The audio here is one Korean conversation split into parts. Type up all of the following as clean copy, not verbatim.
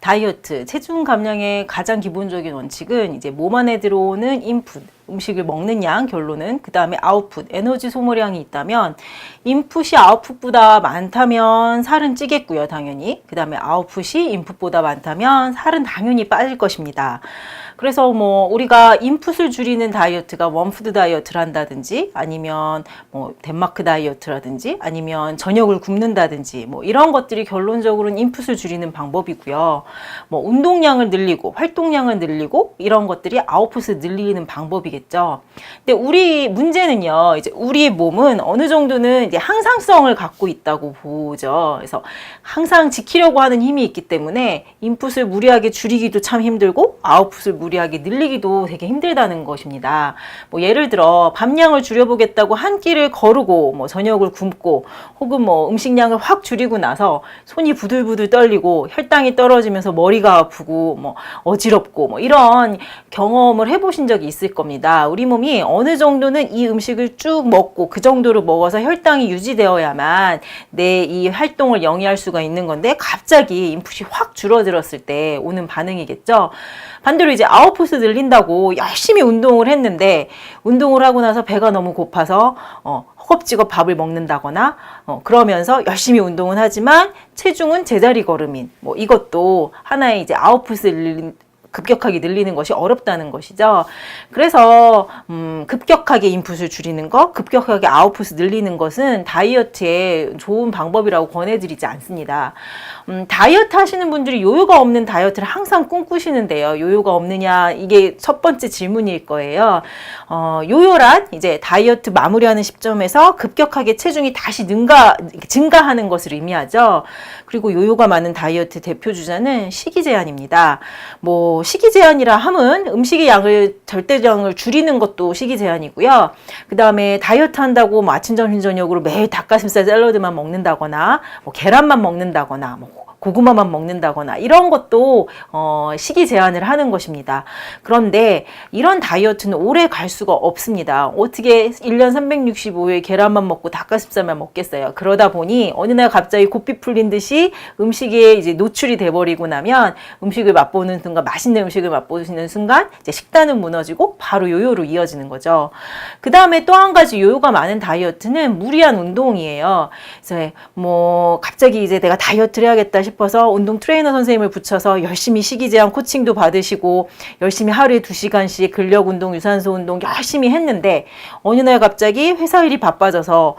다이어트, 체중 감량의 가장 기본적인 원칙은 이제 몸 안에 들어오는 인풋, 음식을 먹는 양, 결론은 그 다음에 아웃풋, 에너지 소모량이 있다면 인풋이 아웃풋보다 많다면 살은 찌겠고요, 당연히. 그 다음에 아웃풋이 인풋보다 많다면 살은 당연히 빠질 것입니다. 그래서 뭐 우리가 인풋을 줄이는 다이어트가 원푸드 다이어트를 한다든지 아니면 뭐 덴마크 다이어트라든지 아니면 저녁을 굶는다든지 뭐 이런 것들이 결론적으로는 인풋을 줄이는 방법이고요. 뭐 운동량을 늘리고 활동량을 늘리고 이런 것들이 아웃풋을 늘리는 방법이겠죠. 근데 우리 문제는요, 이제 우리의 몸은 어느 정도는 이제 항상성을 갖고 있다고 보죠. 그래서 항상 지키려고 하는 힘이 있기 때문에 인풋을 무리하게 줄이기도 참 힘들고 아웃풋을 무리하게 늘리기도 되게 힘들다는 것입니다. 뭐 예를 들어 밥량을 줄여보겠다고 한 끼를 거르고 뭐 저녁을 굶고 혹은 뭐 음식량을 확 줄이고 나서 손이 부들부들 떨리고 혈당이 떨어지면서 머리가 아프고 뭐 어지럽고 뭐 이런 경험을 해보신 적이 있을 겁니다. 우리 몸이 어느 정도는 이 음식을 쭉 먹고 그 정도로 먹어서 혈당이 유지되어야만 내 이 활동을 영위할 수가 있는 건데 갑자기 인풋이 확 줄어들었을 때 오는 반응이겠죠. 반대로 이제 아웃풋을 늘린다고 열심히 운동을 했는데 운동을 하고 나서 배가 너무 고파서 허겁지겁 밥을 먹는다거나 그러면서 열심히 운동은 하지만 체중은 제자리 걸음인 뭐 이것도 하나의 이제 아웃풋을 급격하게 늘리는 것이 어렵다는 것이죠. 그래서 급격하게 인풋을 줄이는 것, 급격하게 아웃풋을 늘리는 것은 다이어트의 좋은 방법이라고 권해드리지 않습니다. 다이어트 하시는 분들이 요요가 없는 다이어트를 항상 꿈꾸시는데요. 요요가 없느냐, 이게 첫 번째 질문일 거예요. 요요란 이제 다이어트 마무리하는 시점에서 급격하게 체중이 다시 증가하는 것을 의미하죠. 그리고 요요가 많은 다이어트 대표 주자는 식이 제한입니다. 뭐 식이 제한이라 함은 음식의 양을 절대량을 줄이는 것도 식이 제한이고요. 그 다음에 다이어트 한다고 뭐 아침, 점심, 저녁으로 매일 닭가슴살 샐러드만 먹는다거나 뭐 계란만 먹는다거나 뭐 고구마만 먹는다거나 이런 것도 식이 제한을 하는 것입니다. 그런데 이런 다이어트는 오래 갈 수가 없습니다. 어떻게 1년 365일 계란만 먹고 닭가슴살만 먹겠어요. 그러다 보니 어느 날 갑자기 고삐 풀린 듯이 음식에 이제 노출이 돼버리고 나면 음식을 맛보는 순간, 맛있는 음식을 맛보시는 순간 이제 식단은 무너지고 바로 요요로 이어지는 거죠. 그 다음에 또 한 가지 요요가 많은 다이어트는 무리한 운동이에요. 그래서 뭐 갑자기 이제 내가 다이어트를 해야겠다 싶어서 운동 트레이너 선생님을 붙여서 열심히 식이 제한 코칭도 받으시고 열심히 하루에 2시간씩 근력 운동, 유산소 운동 열심히 했는데 어느 날 갑자기 회사 일이 바빠져서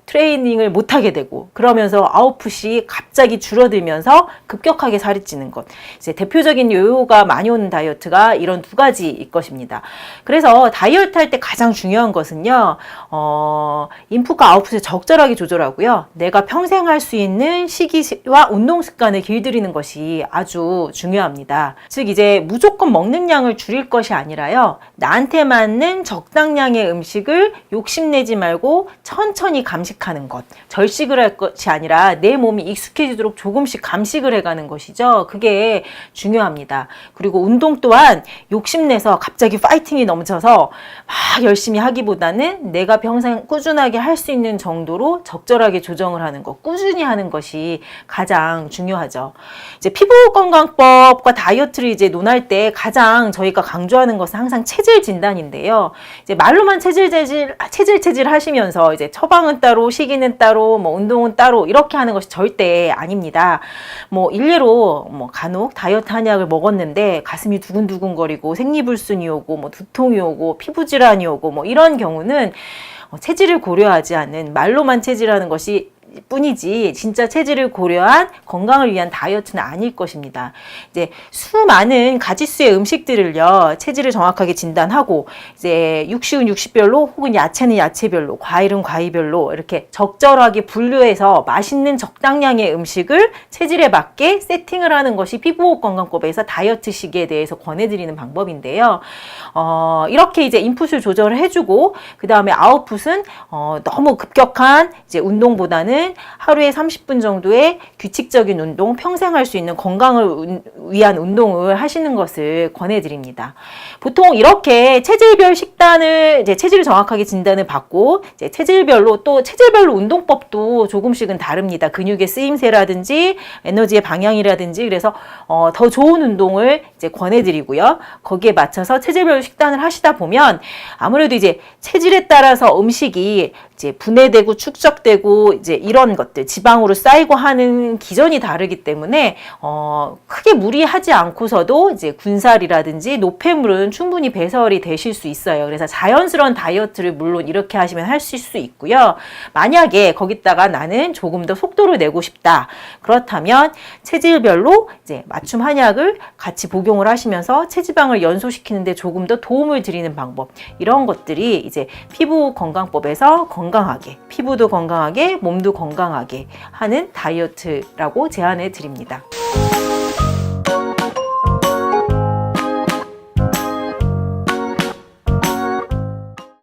트레이닝을 못 하게 되고 그러면서 아웃풋이 갑자기 줄어들면서 급격하게 살이 찌는 것. 이제 대표적인 요요가 많이 오는 다이어트가 이런 두 가지일 것입니다. 그래서 다이어트 할 때 가장 중요한 것은요, 인풋과 아웃풋을 적절하게 조절하고요. 내가 평생 할 수 있는 식이와 운동 습관을 길들이는 것이 아주 중요합니다. 즉 이제 무조건 먹는 양을 줄일 것이 아니라요, 나한테 맞는 적당량의 음식을 욕심내지 말고 천천히 감식하는 것, 절식을 할 것이 아니라 내 몸이 익숙해지도록 조금씩 감식을 해가는 것이죠. 그게 중요합니다. 그리고 운동 또한 욕심내서 갑자기 파이팅이 넘쳐서 막 열심히 하기보다는 내가 평생 꾸준하게 할 수 있는 정도로 적절하게 조정을 하는 것, 꾸준히 하는 것이 가장 중요하죠. 이제 피부 건강법과 다이어트를 이제 논할 때 가장 저희가 강조하는 것은 항상 체질 진단인데요. 이제 말로만 체질 하시면서 이제 처방은 따로, 식이는 따로, 뭐 운동은 따로 이렇게 하는 것이 절대 아닙니다. 뭐 일례로 뭐 간혹 다이어트 한약을 먹었는데 가슴이 두근두근거리고 생리불순이 오고 뭐 두통이 오고 피부 질환이 오고 뭐 이런 경우는 체질을 고려하지 않는, 말로만 체질하는 것이 뿐이지 진짜 체질을 고려한 건강을 위한 다이어트는 아닐 것입니다. 이제 수많은 가짓수의 음식들을요, 체질을 정확하게 진단하고 이제 육식은 육식별로 혹은 야채는 야채별로, 과일은 과일별로 이렇게 적절하게 분류해서 맛있는 적당량의 음식을 체질에 맞게 세팅을 하는 것이 피부건강법에서 다이어트 시기에 대해서 권해드리는 방법인데요. 이렇게 이제 인풋을 조절을 해주고 그 다음에 아웃풋은 너무 급격한 이제 운동보다는 저는 하루에 30분 정도의 규칙적인 운동, 평생 할 수 있는 건강을 위한 운동을 하시는 것을 권해드립니다. 보통 이렇게 체질별 식단을 이제 체질을 정확하게 진단을 받고 이제 체질별로 운동법도 조금씩은 다릅니다. 근육의 쓰임새라든지 에너지의 방향이라든지 그래서 더 좋은 운동을 이제 권해드리고요. 거기에 맞춰서 체질별 식단을 하시다 보면 아무래도 이제 체질에 따라서 음식이 이제 분해되고 축적되고 이제 이런 것들 지방으로 쌓이고 하는 기전이 다르기 때문에 크게 무리하지 않고서도 이제 군살이라든지 노폐물은 충분히 배설이 되실 수 있어요. 그래서 자연스러운 다이어트를 물론 이렇게 하시면 하실 수 있고요. 만약에 거기다가 나는 조금 더 속도를 내고 싶다. 그렇다면 체질별로 이제 맞춤 한약을 같이 복용을 하시면서 체지방을 연소시키는데 조금 더 도움을 드리는 방법 이런 것들이 이제 피부 건강법에서 건강하게 피부도 건강하게 몸도 건강하게 하는 다이어트라고 제안해 드립니다.